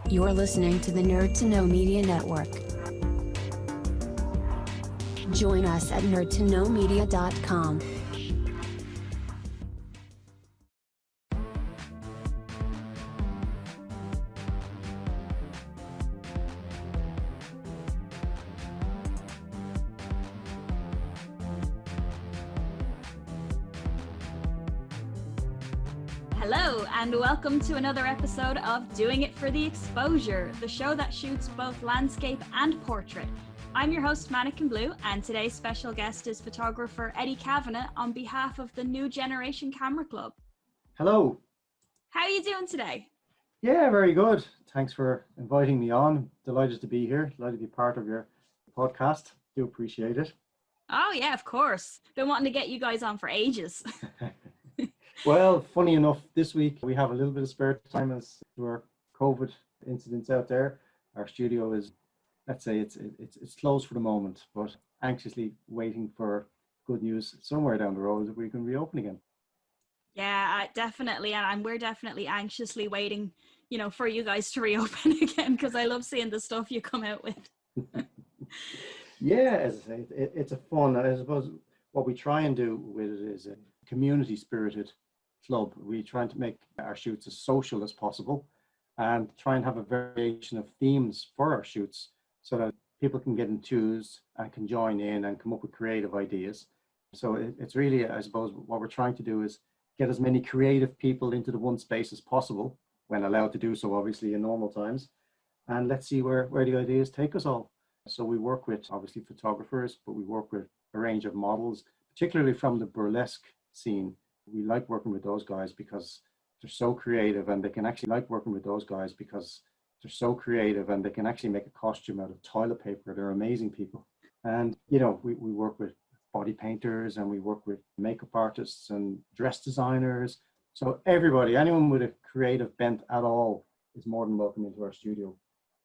You're listening to the Nerd to Know Media Network. Join us at nerdtoknowmedia.com. Hello, and welcome to another episode of Doing It for the Exposure, the show that shoots both landscape and portrait. I'm your host, Mannequin Blue, and today's special guest is photographer Eddie Kavanagh on behalf of the New Generation Camera Club. Hello. How are you doing today? Yeah, very good. Thanks for inviting me on. Delighted to be here. Delighted to be part of your podcast. Do appreciate it. Oh yeah, of course. Been wanting to get you guys on for ages. Well, funny enough, this week we have a little bit of spare time as there are COVID incidents out there. Our studio is, let's say, it's closed for the moment, but anxiously waiting for good news somewhere down the road that we can reopen again. Yeah, definitely, and we're definitely anxiously waiting, for you guys to reopen again, because I love seeing the stuff you come out with. Yeah, as I say, it's a fun. I suppose what we try and do with it is a community-spirited club. We try to make our shoots as social as possible and try and have a variation of themes for our shoots so that people can get enthused and can join in and come up with creative ideas. So it's really, I suppose, what we're trying to do is get as many creative people into the one space as possible, when allowed to do so, obviously, in normal times. And let's see where the ideas take us all. So we work with, obviously, photographers, but we work with a range of models, particularly from the burlesque scene. We like working with those guys because they're so creative, and they can actually make a costume out of toilet paper. They're amazing people. And, we work with body painters, and we work with makeup artists and dress designers. So everybody, anyone with a creative bent at all is more than welcome into our studio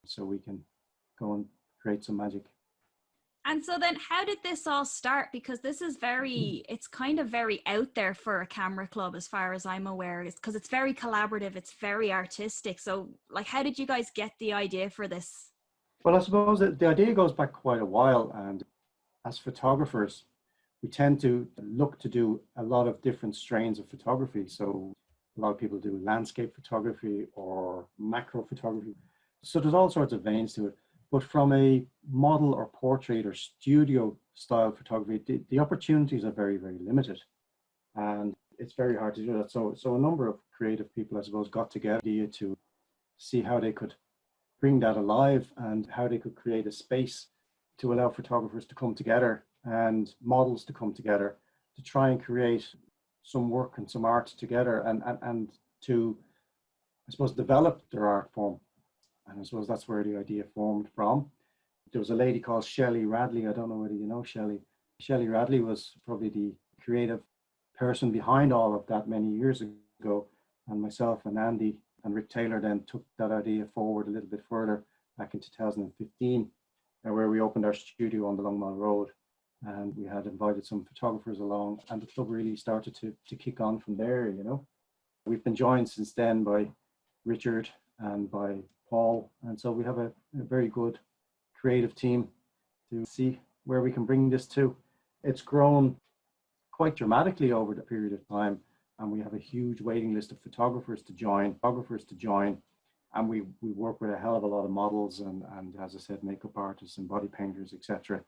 so we can go and create some magic. And so then how did this all start? Because this is it's kind of very out there for a camera club as far as I'm aware, because it's very collaborative, it's very artistic. So how did you guys get the idea for this? Well, I suppose that the idea goes back quite a while, and as photographers, we tend to look to do a lot of different strains of photography. So a lot of people do landscape photography or macro photography. So there's all sorts of veins to it. But from a model or portrait or studio style photography, the opportunities are very, very limited. And it's very hard to do that. So a number of creative people, I suppose, got together to see how they could bring that alive and how they could create a space to allow photographers to come together and models to come together to try and create some work and some art together and to, I suppose, develop their art form. And I suppose that's where the idea formed from. There was a lady called Shelley Radley. I don't know whether you know Shelley. Shelley Radley was probably the creative person behind all of that many years ago. And myself and Andy and Rick Taylor then took that idea forward a little bit further back in 2015, where we opened our studio on the Long Mile Road. And we had invited some photographers along, and the club really started to kick on from there, We've been joined since then by Richard and by Paul, and so we have a very good creative team to see where we can bring this to. It's grown quite dramatically over the period of time, and we have a huge waiting list of photographers to join, and we work with a hell of a lot of models and as I said, makeup artists and body painters, etc.,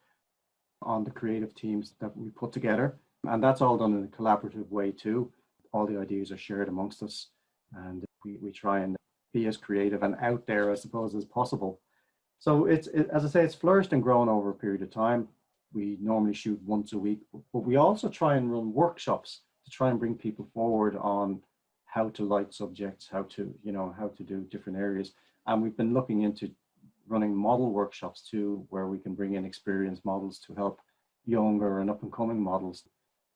on the creative teams that we put together. And that's all done in a collaborative way too. All the ideas are shared amongst us, and we try and be as creative and out there, I suppose, as possible. So as I say, it's flourished and grown over a period of time. We normally shoot once a week, but we also try and run workshops to try and bring people forward on how to light subjects, how to do different areas. And we've been looking into running model workshops too, where we can bring in experienced models to help younger and up and coming models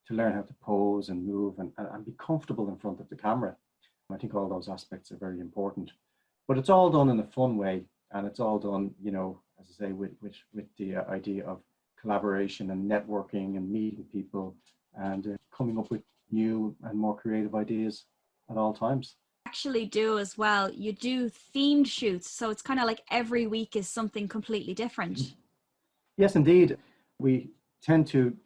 to learn how to pose and move and be comfortable in front of the camera. I think all those aspects are very important, but it's all done in a fun way, and it's all done, as I say, with the idea of collaboration and networking and meeting people and coming up with new and more creative ideas at all times. actually do as well, you do themed shoots, so it's kind of like every week is something completely different. Yes, indeed. We tend to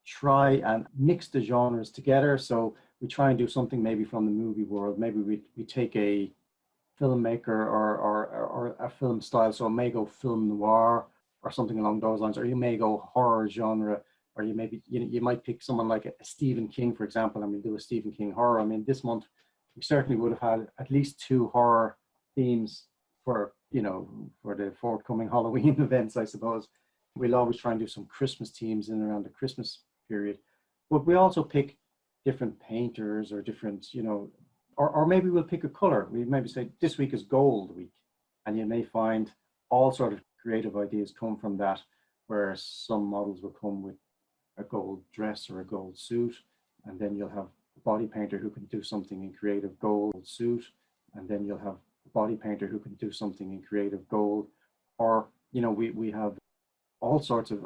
try and mix the genres together. So we try and do something maybe from the movie world. Maybe we take a filmmaker or a film style. So it may go film noir or something along those lines, or you may go horror genre, or you might pick someone like a Stephen King, for example, and we do a Stephen King horror. I mean, this month we certainly would have had at least 2 horror themes for for the forthcoming Halloween events, I suppose. We'll always try and do some Christmas themes in around the Christmas period, but we also pick different painters or different, or maybe we'll pick a color. We maybe say this week is gold week, and you may find all sort of creative ideas come from that, where some models will come with a gold dress or a gold suit, and then you'll have a body painter who can do something in creative gold suit, and then you'll have a body painter who can do something in creative gold, or we have all sorts of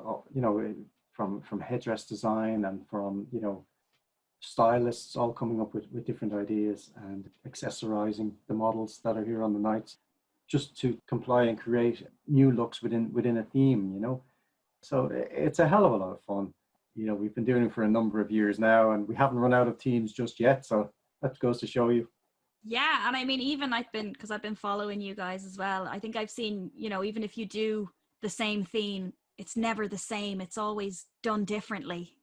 from headdress design and from stylists all coming up with different ideas and accessorizing the models that are here on the nights, just to comply and create new looks within a theme. So it's a hell of a lot of fun. We've been doing it for a number of years now, and we haven't run out of teams just yet, so that goes to show you. Yeah, and I mean, even because I've been following you guys as well, I think I've seen, even if you do the same theme, it's never the same. It's always done differently.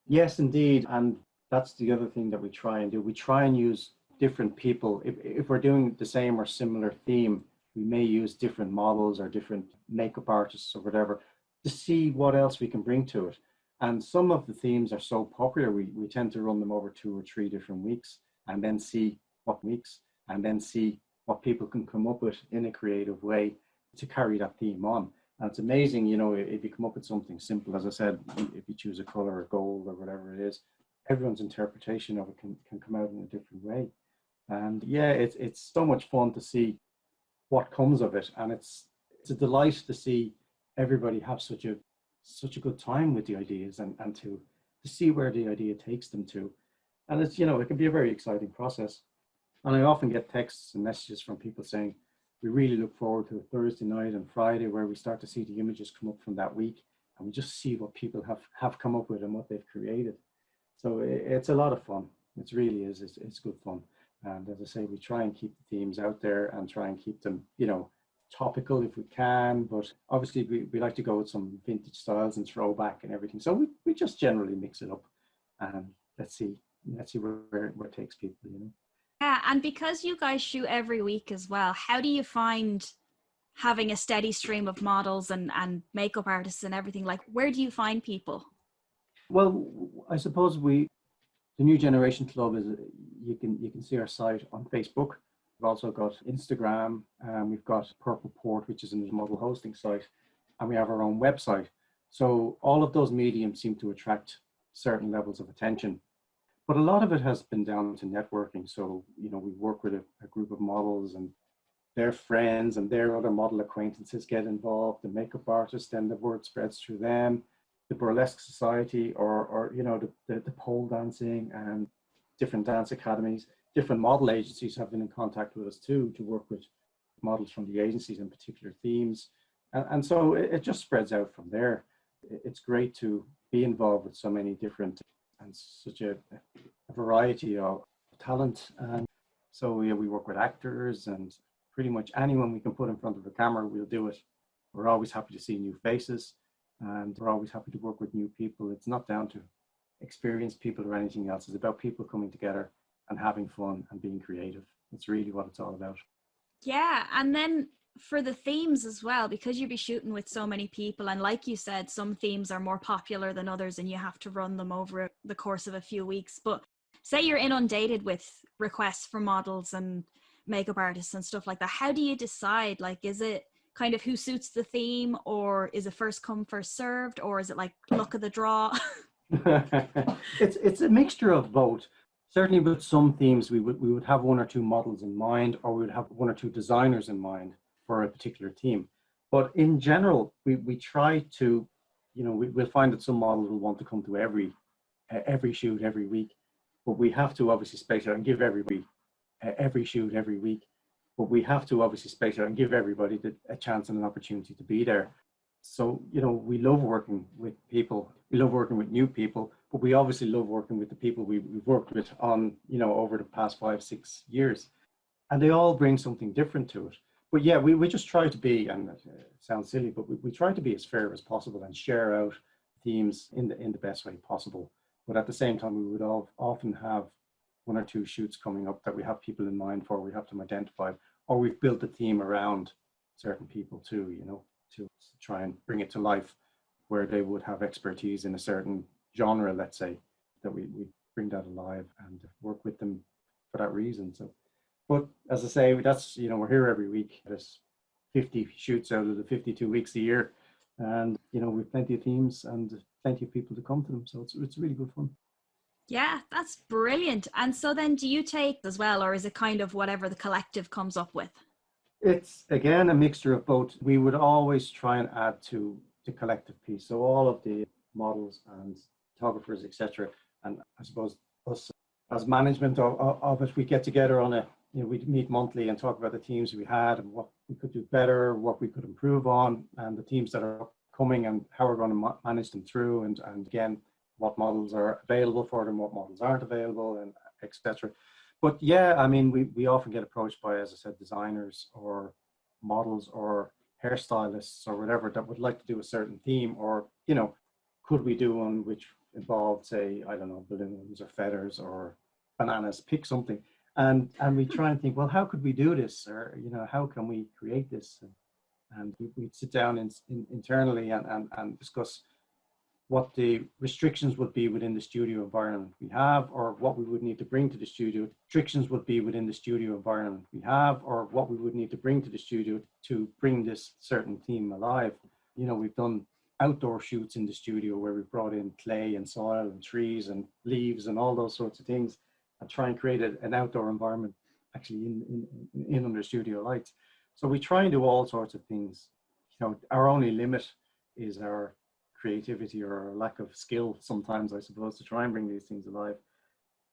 Yes, indeed. And that's the other thing that we try and do. We try and use different people. If we're doing the same or similar theme, we may use different models or different makeup artists or whatever to see what else we can bring to it. And some of the themes are so popular, we tend to run them over 2 or 3 different weeks, and then see what people can come up with in a creative way to carry that theme on. And it's amazing, if you come up with something simple, as I said, if you choose a color or gold or whatever it is, everyone's interpretation of it can come out in a different way. And yeah, it's so much fun to see what comes of it. And it's a delight to see everybody have such a good time with the ideas and to see where the idea takes them to. And it's, it can be a very exciting process. And I often get texts and messages from people saying, we really look forward to Thursday night and Friday, where we start to see the images come up from that week, and we just see what people have come up with and what they've created. So it's a lot of fun. It really is. It's good fun. And as I say, we try and keep the themes out there and try and keep them, topical if we can. But obviously, we like to go with some vintage styles and throwback and everything. So we just generally mix it up, and let's see where it takes people. Yeah, and because you guys shoot every week as well, how do you find having a steady stream of models and makeup artists and everything? Like, where do you find people? Well, I suppose the New Generation Club is, you can see our site on Facebook. We've also got Instagram, we've got Purple Port, which is a model hosting site, and we have our own website. So all of those mediums seem to attract certain levels of attention. But a lot of it has been down to networking. So, we work with a group of models, and their friends and their other model acquaintances get involved, the makeup artists, then the word spreads through them, the burlesque society, or the pole dancing and different dance academies. Different model agencies have been in contact with us too, to work with models from the agencies in particular themes. And so it just spreads out from there. It's great to be involved with so many different and such a variety of talent. And so we work with actors, and pretty much anyone we can put in front of a camera, we'll do it. We're always happy to see new faces, and we're always happy to work with new people. It's not down to experienced people or anything else. It's about people coming together and having fun and being creative. It's really what it's all about. Yeah, and then for the themes as well, because you'll be shooting with so many people, and like you said, some themes are more popular than others and you have to run them over the course of a few weeks. But say you're inundated with requests for models and makeup artists and stuff like that, how do you decide? Like, is it kind of who suits the theme, or is it first come first served, or is it like luck of the draw? It's a mixture of both. Certainly with some themes, we would have 1 or 2 models in mind, or we would have 1 or 2 designers in mind for a particular theme. But in general, we try to, we'll find that some models will want to come to every shoot every week, but we have to obviously space out and give everybody every shoot every week, but we have to obviously space out and give everybody a chance and an opportunity to be there. So, we love working with people. We love working with new people, but we obviously love working with the people we've worked with on, over the past 5-6 years. And they all bring something different to it. But yeah, we just try to be, and it sounds silly, but we try to be as fair as possible and share out themes in the best way possible. But at the same time, we would often have 1 or 2 shoots coming up that we have people in mind for, we have them identified, or we've built a theme around certain people too, to try and bring it to life, where they would have expertise in a certain genre, let's say, that we bring that alive and work with them for that reason. So, but as I say, that's, we're here every week. There's 50 shoots out of the 52 weeks a year, and we've plenty of themes and plenty of people to come to them. So it's really good fun. Yeah, that's brilliant. And so then do you take as well, or is it kind of whatever the collective comes up with? It's, again, a mixture of both. We would always try and add to the collective piece. So all of the models and photographers, etc. And I suppose us as management of it, we get together on we'd meet monthly and talk about the teams we had and what we could do better, what we could improve on, and the teams that are coming and how we're going to manage them through. And again, what models are available for them, what models aren't available, and etc. But yeah, I mean, we often get approached by, as I said, designers or models or hairstylists or whatever that would like to do a certain theme, or, could we do one which involved, say, I don't know, balloons or feathers or bananas, pick something. And we try and think, well, how could we do this? Or, how can we create this? And we'd sit down internally and discuss what the restrictions would be within the studio environment we have, or what we would need to bring to the studio. Restrictions would be within the studio environment we have, or what we would need to bring to the studio to bring this certain theme alive. We've done outdoor shoots in the studio where we've brought in clay and soil and trees and leaves and all those sorts of things, and try and create an outdoor environment actually in under studio lights. So we try and do all sorts of things. Our only limit is our creativity or our lack of skill sometimes, I suppose, to try and bring these things alive.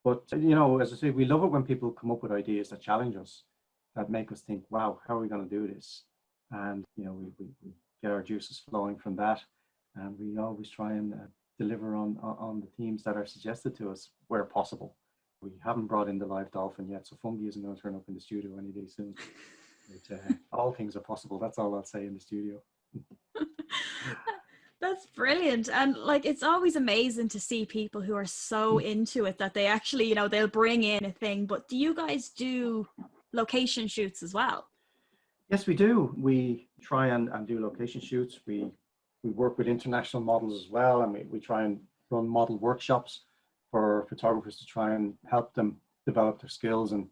But, as I say, we love it when people come up with ideas that challenge us, that make us think, wow, how are we going to do this? And, we get our juices flowing from that. And we always try and deliver on the themes that are suggested to us where possible. We haven't brought in the live dolphin yet, so fungi isn't going to turn up in the studio any day soon. But, all things are possible. That's all I'll say in the studio. That's brilliant. And it's always amazing to see people who are so into it that they actually, they'll bring in a thing. But do you guys do location shoots as well? Yes, we do. We try and do location shoots. We work with international models as well, and we try and run model workshops for photographers to try and help them develop their skills and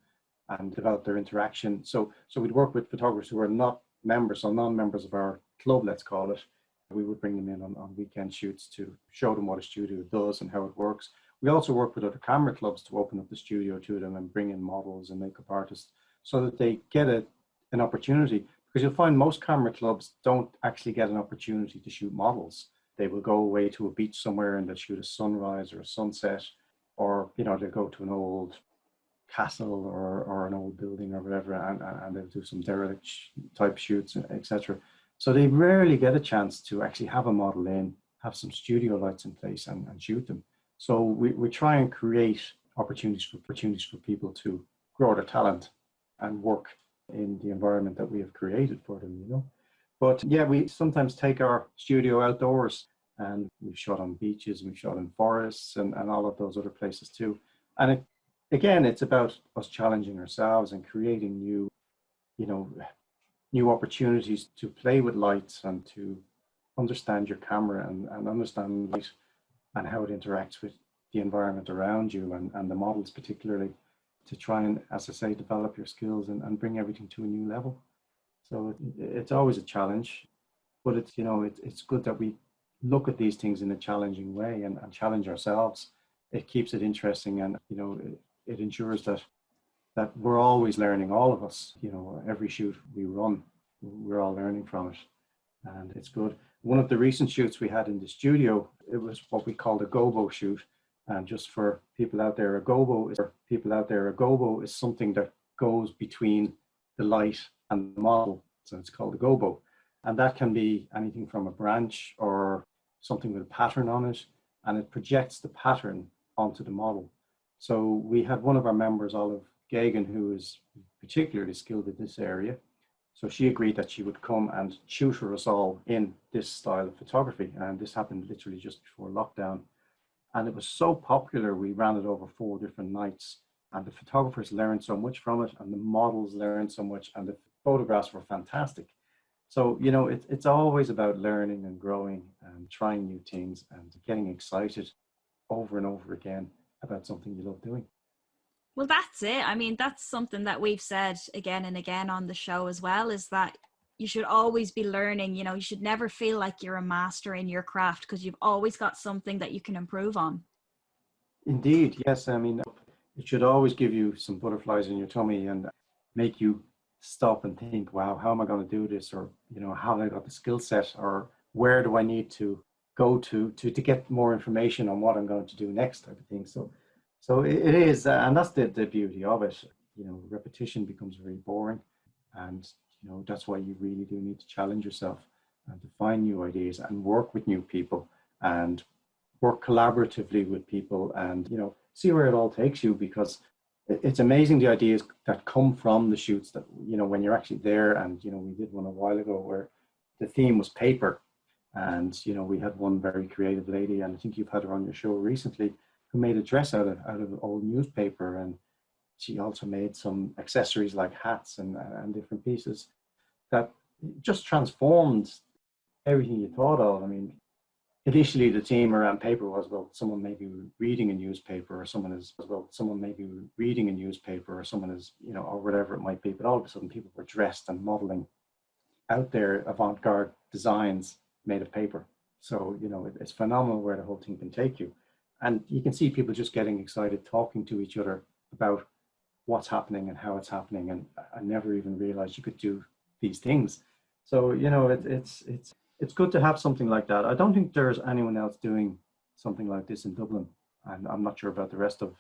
develop their interaction. So we'd work with photographers who are not members, or non-members of our club, let's call it. We would bring them in on weekend shoots to show them what a studio does and how it works. We also work with other camera clubs to open up the studio to them and bring in models and makeup artists so that they get an opportunity. Because you'll find most camera clubs don't actually get an opportunity to shoot models. They will go away to a beach somewhere and they'll shoot a sunrise or a sunset, or they'll go to an old castle or an old building or whatever, and they'll do some derelict type shoots, etc. So they rarely get a chance to actually have a model in, have some studio lights in place and shoot them. So we try and create opportunities for people to grow their talent and work in the environment that we have created for them, But yeah, we sometimes take our studio outdoors, and we've shot on beaches, we've shot in forests and all of those other places too. And again, it's about us challenging ourselves and creating new opportunities to play with lights and to understand your camera and understand light and how it interacts with the environment around you and the models particularly, to try and, as I say, develop your skills and bring everything to a new level. So it's always a challenge, but it's good that we look at these things in a challenging way and challenge ourselves. It keeps it interesting, and it ensures that we're always learning, all of us. Every shoot we run, we're all learning from it, and it's good. One of the recent shoots we had in the studio, it was what we called a Gobo Shoot. And just for people out there, a gobo is something that goes between the light and the model. So it's called the Gobo. And that can be anything from a branch or something with a pattern on it, and it projects the pattern onto the model. So we had one of our members, Olive Gagan, who is particularly skilled in this area. So she agreed that she would come and tutor us all in this style of photography. And this happened literally just before lockdown. And it was so popular, we ran it over 4 different nights. And the photographers learned so much from it, and the models learned so much, and the photographs were fantastic. So, you know, it's always about learning and growing and trying new things and getting excited over and over again about something you love doing. Well, that's it. I mean, that's something that we've said again and again on the show as well, is that you should always be learning. You know, you should never feel like you're a master in your craft, because you've always got something that you can improve on. Indeed, yes. I mean, it should always give you some butterflies in your tummy and make you stop and think, wow, how am I going to do this? Or, you know, how have I got the skill set? Or where do I need to go to get more information on what I'm going to do next, type of thing. So it is, and that's the beauty of it. You know, repetition becomes very boring, and, you know, that's why you really do need to challenge yourself and to find new ideas and work with new people and work collaboratively with people and, you know, see where it all takes you, because it's amazing the ideas that come from the shoots that, you know, when you're actually there. And, you know, we did one a while ago where the theme was paper, and, you know, we had one very creative lady, and I think you've had her on your show recently, who made a dress out of old newspaper, and she also made some accessories like hats and different pieces that just transformed everything you thought of. I mean, initially the theme around paper was, well, someone may be reading a newspaper, or someone is, well, someone may be reading a newspaper, or someone is, you know, or whatever it might be. But all of a sudden people were dressed and modeling out there avant-garde designs made of paper. So, you know, it's phenomenal where the whole thing can take you. And you can see people just getting excited, talking to each other about what's happening and how it's happening. And I never even realized you could do these things. So, you know, it's good to have something like that. I don't think there's anyone else doing something like this in Dublin. And I'm not sure about the rest of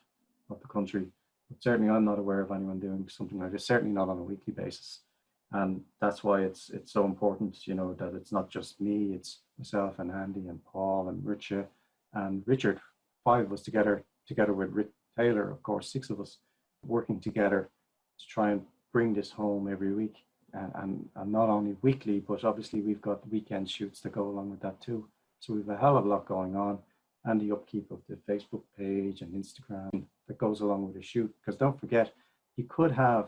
the country. But certainly I'm not aware of anyone doing something like this, certainly not on a weekly basis. And that's why it's so important, you know, that it's not just me, it's myself and Andy and Paul and Richard and Richard. 5 of us together with Rick Taylor, of course, 6 of us working together to try and bring this home every week, and not only weekly, but obviously we've got weekend shoots that go along with that too. So we've a hell of a lot going on, and the upkeep of the Facebook page and Instagram that goes along with the shoot. Because don't forget, you could have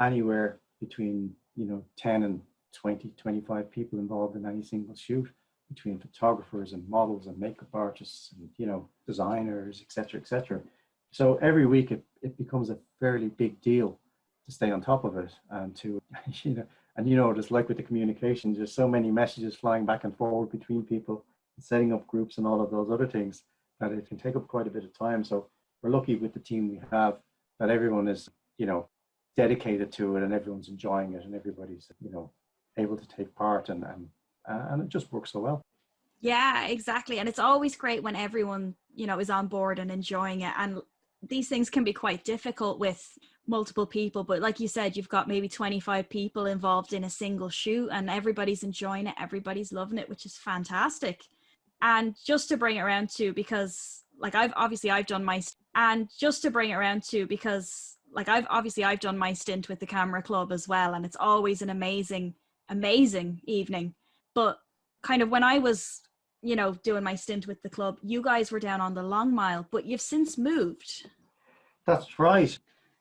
anywhere between, you know, 10 and 20, 25 people involved in any single shoot, between photographers and models and makeup artists and, you know, designers, etc., etc. So every week it becomes a fairly big deal to stay on top of it, and to, you know, and you know what it's like with the communications. There's so many messages flying back and forward between people, setting up groups and all of those other things, that it can take up quite a bit of time. So we're lucky with the team we have that everyone is, you know, dedicated to it, and everyone's enjoying it, and everybody's, you know, able to take part, and it just works so well. Yeah, exactly. And it's always great when everyone, you know, is on board and enjoying it. And these things can be quite difficult with multiple people, but like you said, you've got maybe 25 people involved in a single shoot, and everybody's enjoying it, everybody's loving it, which is fantastic. And just to bring it around to, because like I've done my stint with the Camera Club as well, and it's always an amazing evening. But kind of when I was, you know, doing my stint with the club, you guys were down on the Long Mile, but you've since moved. That's right.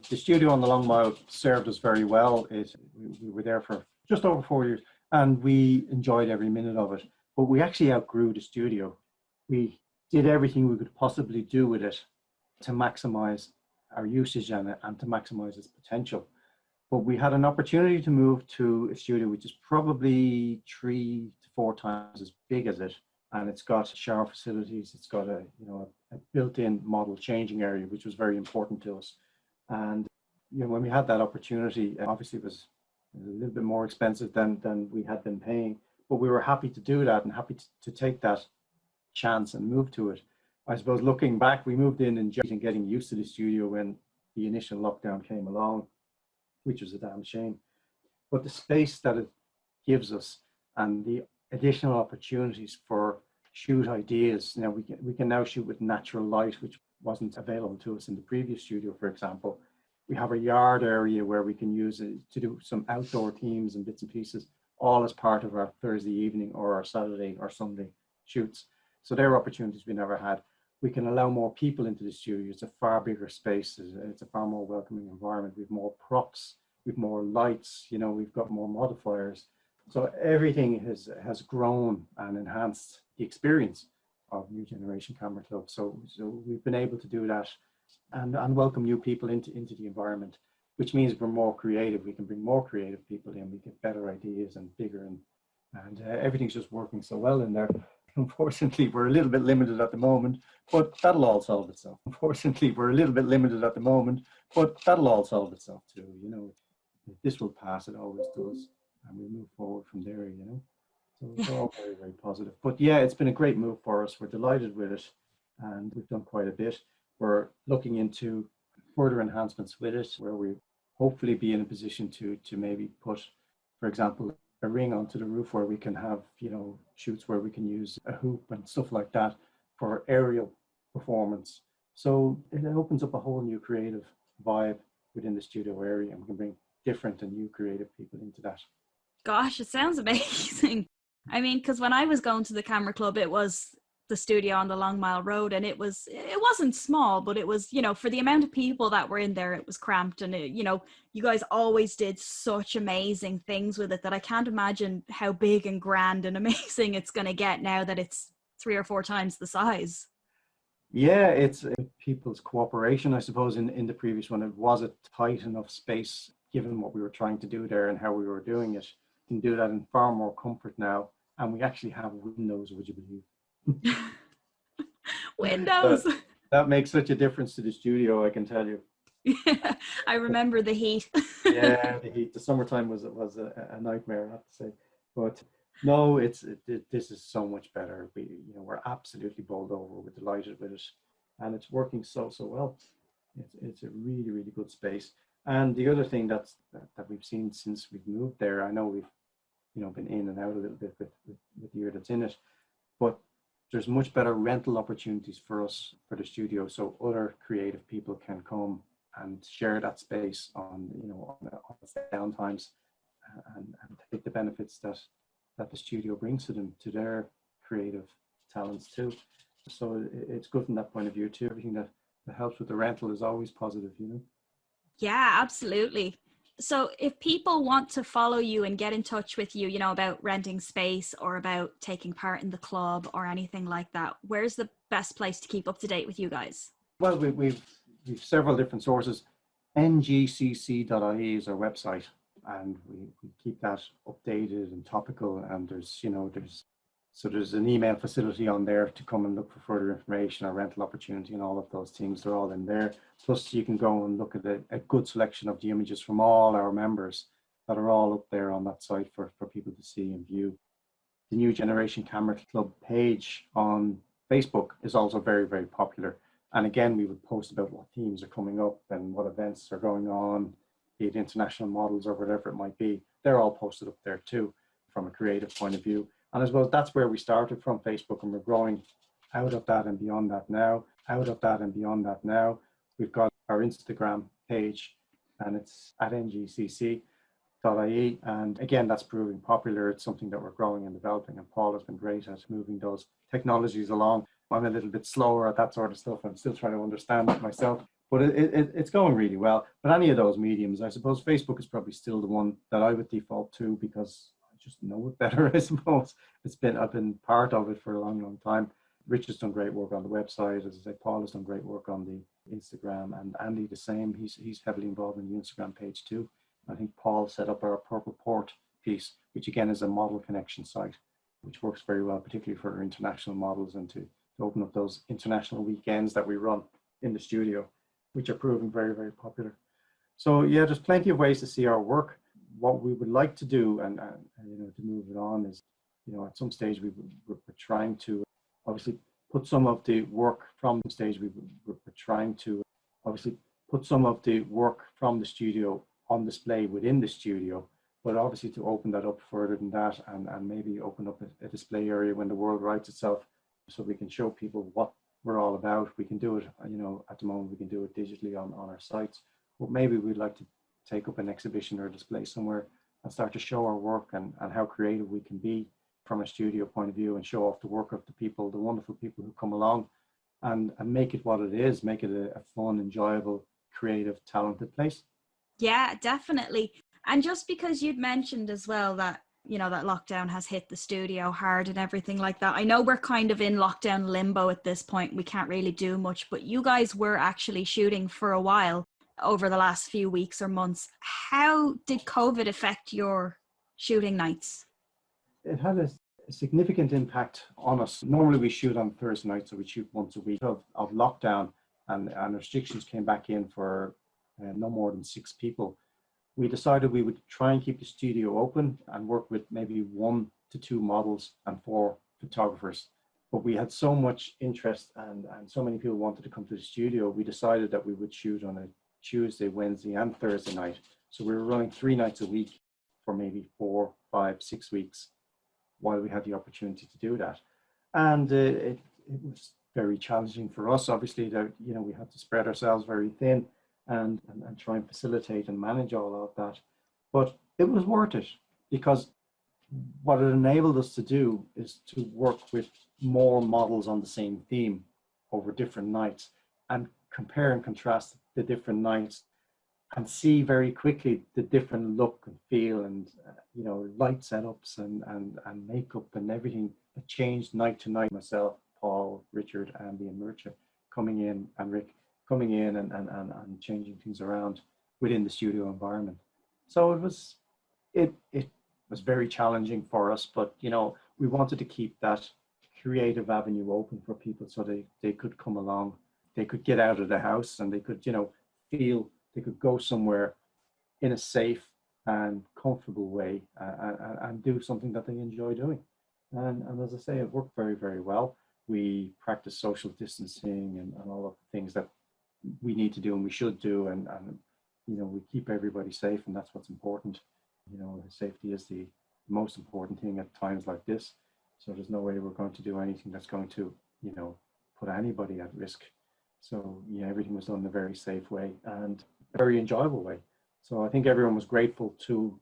The studio on the Long Mile served us very well. We were there for just over 4 years, and we enjoyed every minute of it. But we actually outgrew the studio. We did everything we could possibly do with it to maximize our usage and to maximize its potential. But we had an opportunity to move to a studio which is probably 3 to 4 times as big as it, and it's got shower facilities. It's got a built-in model changing area, which was very important to us. And, you know, when we had that opportunity, obviously it was a little bit more expensive than we had been paying, but we were happy to do that and happy to take that chance and move to it. I suppose looking back, we moved in and getting used to the studio when the initial lockdown came along. which was a damn shame. But the space that it gives us and the additional opportunities for shoot ideas. Now we can now shoot with natural light, which wasn't available to us in the previous studio, for example. We have a yard area where we can use it to do some outdoor themes and bits and pieces, all as part of our Thursday evening or our Saturday or Sunday shoots. So there are opportunities we never had. We can allow more people into the studio. It's a far bigger space. It's a far more welcoming environment. We have more props, we have more lights, you know, we've got more modifiers. So everything has grown and enhanced the experience of New Generation Camera Club. So we've been able to do that and welcome new people into the environment, which means we're more creative. We can bring more creative people in. We get better ideas and bigger, and everything's just working so well in there. Unfortunately, we're a little bit limited at the moment, but that'll all solve itself. Unfortunately, we're a little bit limited at the moment, but that'll all solve itself too. You know, this will pass. It always does. And we move forward from there, you know. So it's all very, very positive. But yeah, it's been a great move for us. We're delighted with it, and we've done quite a bit. We're looking into further enhancements with it, where we hopefully be in a position to maybe put, for example, a ring onto the roof where we can have, you know, shoots where we can use a hoop and stuff like that for aerial performance. So it opens up a whole new creative vibe within the studio area, and we can bring different and new creative people into that. Gosh, it sounds amazing. I mean, because when I was going to the camera club, it was the studio on the Long Mile Road, and it wasn't small, but it was, you know, for the amount of people that were in there, it was cramped. And it, you know, you guys always did such amazing things with it that I can't imagine how big and grand and amazing it's going to get now that it's 3 or 4 times the size. Yeah, it's people's cooperation, I suppose. In the previous one, it was a tight enough space given what we were trying to do there and how we were doing it. We can do that in far more comfort now, and we actually have windows, would you believe? Windows. That makes such a difference to the studio, I can tell you. Yeah, I remember the heat. Yeah, the heat. The summertime was a nightmare, I have to say. But no, this is so much better. We're absolutely bowled over. We're delighted with it, and it's working so well. It's a really, really good space. And the other thing that we've seen since we've moved there, I know we've been in and out a little bit with the year that's in it, but there's much better rental opportunities for us for the studio, so other creative people can come and share that space on down times and take the benefits that the studio brings to them, to their creative talents too. So it's good from that point of view too. Everything that helps with the rental is always positive, you know. Yeah, absolutely. So if people want to follow you and get in touch with you, about renting space or about taking part in the club or anything like that, where's the best place to keep up to date with you guys? Well, we've several different sources. NGCC.ie is our website, and we keep that updated and topical, and there's an email facility on there to come and look for further information, or rental opportunity, and all of those things. They're all in there. Plus, you can go and look at a good selection of the images from all our members that are all up there on that site for people to see and view. The New Generation Camera Club page on Facebook is also very, very popular. And again, we would post about what themes are coming up and what events are going on, be it international models or whatever it might be. They're all posted up there too, from a creative point of view. And I suppose that's where we started from, Facebook, and we're growing out of that and beyond that now. We've got our Instagram page, and it's at ngcc.ie. And again, that's proving popular. It's something that we're growing and developing, and Paul has been great at moving those technologies along. I'm a little bit slower at that sort of stuff. I'm still trying to understand it myself, but it's going really well. But any of those mediums, I suppose Facebook is probably still the one that I would default to, because just know it better, I suppose. I've been part of it for a long, long time. Rich has done great work on the website. As I say, Paul has done great work on the Instagram, and Andy the same. He's heavily involved in the Instagram page too. I think Paul set up our Purple Port piece, which again is a model connection site, which works very well, particularly for our international models, and to open up those international weekends that we run in the studio, which are proving very, very popular. So yeah, there's plenty of ways to see our work. What we would like to do, and to move it on, is at some stage we're trying to obviously put some of the work from the studio on display within the studio, but obviously to open that up further than that, and maybe open up a display area when the world rights itself, so we can show people what we're all about. We can do it, at the moment we can do it digitally on our sites, but maybe we'd like to take up an exhibition or display somewhere and start to show our work and how creative we can be from a studio point of view, and show off the work of the people, the wonderful people who come along, and make it what it is, make it a fun, enjoyable, creative, talented place. Yeah, definitely. And just because you'd mentioned as well that, that lockdown has hit the studio hard and everything like that, I know we're kind of in lockdown limbo at this point. We can't really do much, but you guys were actually shooting for a while over the last few weeks or months. How did COVID affect your shooting nights? It had a significant impact on us. Normally we shoot on Thursday nights, so we shoot once a week. Of lockdown and restrictions came back in for no more than 6 people. We decided we would try and keep the studio open and work with maybe 1 to 2 models and 4 photographers. But we had so much interest and so many people wanted to come to the studio, we decided that we would shoot on a Tuesday, Wednesday and Thursday night. So we were running 3 nights a week for maybe 4, 5, 6 weeks while we had the opportunity to do that. And it was very challenging for us, obviously, that we had to spread ourselves very thin and try and facilitate and manage all of that. But it was worth it, because what it enabled us to do is to work with more models on the same theme over different nights, and compare and contrast the different nights, and see very quickly the different look and feel, and light setups and makeup and everything that changed night to night. Myself, Paul, Richard, Andy and Mircha coming in, and Rick coming in and changing things around within the studio environment. So it was very challenging for us, but we wanted to keep that creative avenue open for people, so they could come along, they could get out of the house, and they could feel they could go somewhere in a safe and comfortable way, and do something that they enjoy doing. And as I say, it worked very, very well. We practiced social distancing and all of the things that we need to do and we should do, and we keep everybody safe, and that's what's important. Safety is the most important thing at times like this. So there's no way we're going to do anything that's going to put anybody at risk. So everything was done in a very safe way and a very enjoyable way. So I think everyone was grateful to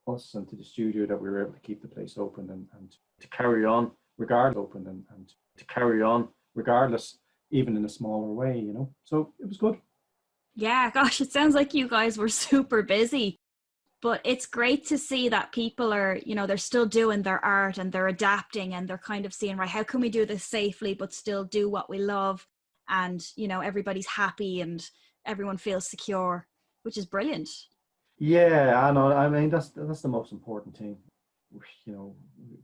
us and to the studio that we were able to keep the place open and to carry on regardless, and to carry on regardless, even in a smaller way, So it was good. Yeah, gosh, it sounds like you guys were super busy, but it's great to see that people are, they're still doing their art and they're adapting, and they're kind of seeing, right, how can we do this safely but still do what we love? And, everybody's happy and everyone feels secure, which is brilliant. Yeah, I know. I mean, that's the most important thing.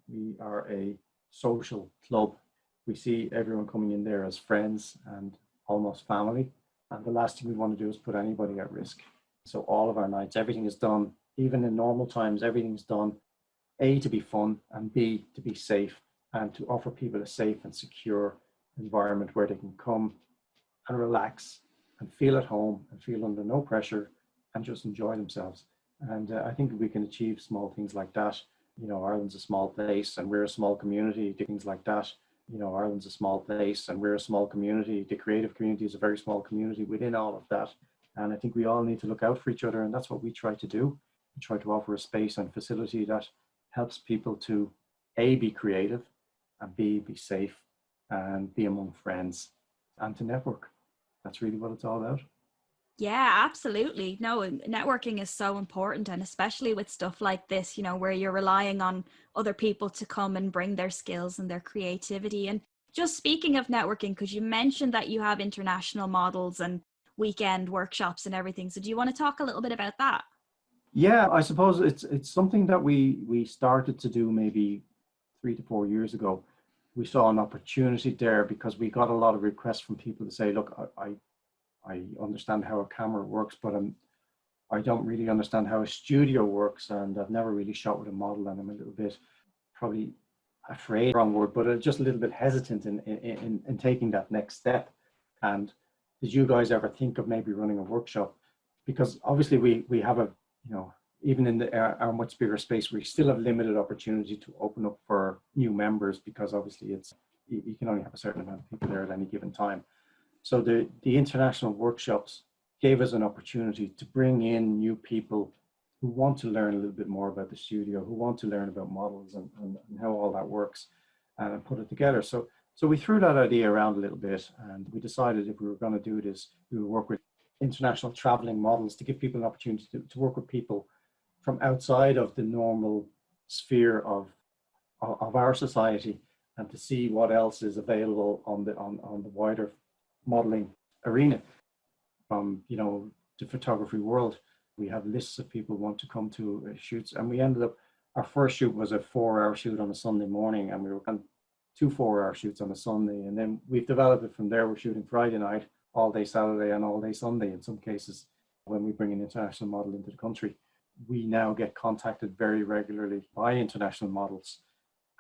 We are a social club. We see everyone coming in there as friends and almost family. And the last thing we want to do is put anybody at risk. So all of our nights, everything is done, even in normal times, everything's done, A, to be fun, and B, to be safe, and to offer people a safe and secure environment where they can come and relax and feel at home and feel under no pressure and just enjoy themselves. And I think we can achieve small things like that. Ireland's a small place and we're a small community, things like that. Ireland's a small place and we're a small community. The creative community is a very small community within all of that. And I think we all need to look out for each other, and that's what we try to do. We try to offer a space and facility that helps people to A, be creative, and B, be safe, and be among friends, and to network. That's really what it's all about. Yeah, absolutely. No, networking is so important, and especially with stuff like this, where you're relying on other people to come and bring their skills and their creativity. And just speaking of networking, because you mentioned that you have international models and weekend workshops and everything. So do you want to talk a little bit about that? Yeah, I suppose it's something that we started to do maybe 3 to 4 years ago. We saw an opportunity there because we got a lot of requests from people to say, look, I understand how a camera works, but I don't really understand how a studio works, and I've never really shot with a model, and I'm a little bit probably afraid, wrong word, but just a little bit hesitant in taking that next step. And did you guys ever think of maybe running a workshop? Because obviously we have a even in our much bigger space, we still have limited opportunity to open up for new members, because obviously you can only have a certain amount of people there at any given time. So the international workshops gave us an opportunity to bring in new people who want to learn a little bit more about the studio, who want to learn about models and how all that works, and put it together. So we threw that idea around a little bit, and we decided if we were going to do this, we would work with international traveling models to give people an opportunity to work with people from outside of the normal sphere of our society, and to see what else is available on the wider modeling arena from the photography world. We have lists of people who want to come to shoots, and we ended up, our first shoot was a 4-hour shoot on a Sunday morning, and we were on 2 4-hour shoots on a Sunday, and then we've developed it from there. We're shooting Friday night, all day Saturday, and all day Sunday in some cases. When we bring an international model into the country, we now get contacted very regularly by international models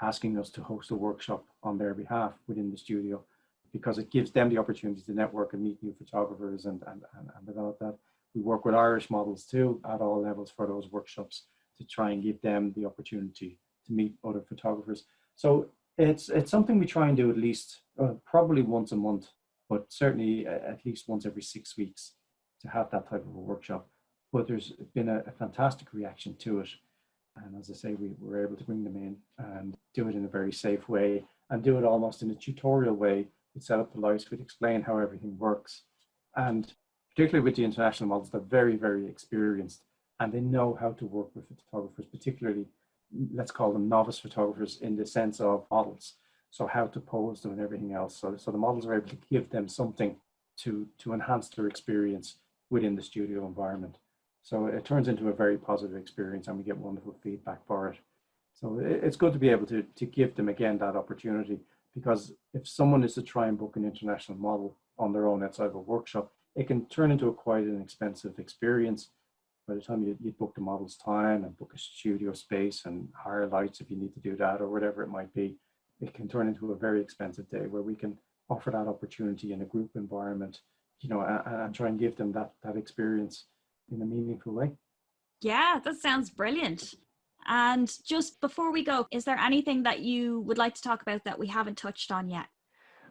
asking us to host a workshop on their behalf within the studio, because it gives them the opportunity to network and meet new photographers and develop that. We work with Irish models too at all levels for those workshops to try and give them the opportunity to meet other photographers. So it's something we try and do at least probably once a month, but certainly at least once every 6 weeks, to have that type of a workshop. But there's been a fantastic reaction to it. And as I say, we were able to bring them in and do it in a very safe way, and do it almost in a tutorial way. We'd set up the lights, we'd explain how everything works. And particularly with the international models, they're very, very experienced, and they know how to work with photographers, particularly, let's call them novice photographers in the sense of models. So how to pose them and everything else. So the models are able to give them something to enhance their experience within the studio environment. So it turns into a very positive experience, and we get wonderful feedback for it. So it's good to be able to give them again that opportunity, because if someone is to try and book an international model on their own outside of a workshop, it can turn into quite an expensive experience. By the time you book the model's time and book a studio space and hire lights if you need to do that, or whatever it might be, it can turn into a very expensive day, where we can offer that opportunity in a group environment, and try and give them that experience in a meaningful way. Yeah, that sounds brilliant. And just before we go, is there anything that you would like to talk about that we haven't touched on yet?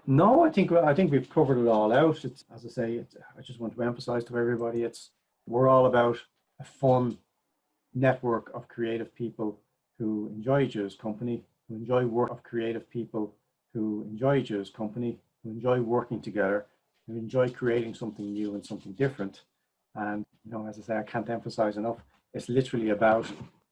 No, I think we've covered it all out. It's, as I say, I just want to emphasize to everybody, we're all about a fun network of creative people who enjoy each other's company, who enjoy work of creative people who enjoy each other's company, who enjoy working together, who enjoy creating something new and something different. And, as I say, I can't emphasize enough, it's literally about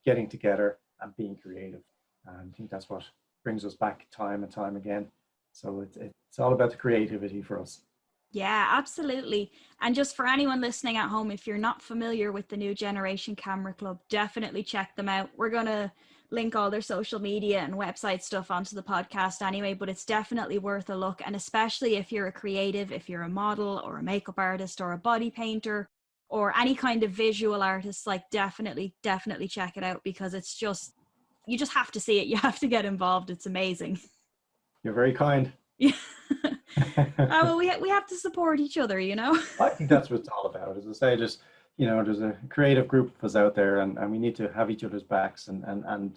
getting together and being creative. And I think that's what brings us back time and time again. So it's all about the creativity for us. Yeah, absolutely. And just for anyone listening at home, if you're not familiar with the New Generation Camera Club, definitely check them out. We're going to link all their social media and website stuff onto the podcast anyway, but it's definitely worth a look. And especially if you're a creative, if you're a model or a makeup artist or a body painter or any kind of visual artist, like definitely check it out, because you just have to see it. You have to get involved. It's amazing. You're very kind. Yeah. Well, we have to support each other, I think that's what it's all about. As I say, just, there's a creative group of us out there, and we need to have each other's backs and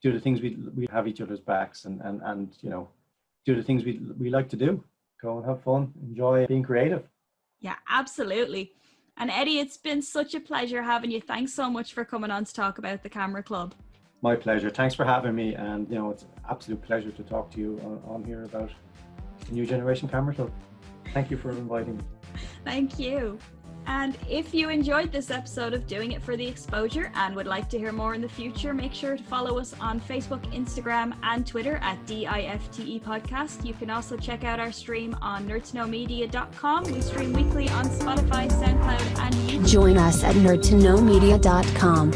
do the things we have each other's backs and do the things we like to do. Go and have fun, enjoy being creative. Yeah, absolutely. And Eddie, it's been such a pleasure having you. Thanks so much for coming on to talk about the Camera Club. My pleasure. Thanks for having me. And, it's an absolute pleasure to talk to you on here about the New Generation Camera Club. Thank you for inviting me. Thank you. And if you enjoyed this episode of Doing It for the Exposure and would like to hear more in the future, make sure to follow us on Facebook, Instagram and Twitter at DIFTE Podcast. You can also check out our stream on nerdtoknowmedia.com. We stream weekly on Spotify, SoundCloud and YouTube. Join us at nerdtoknowmedia.com.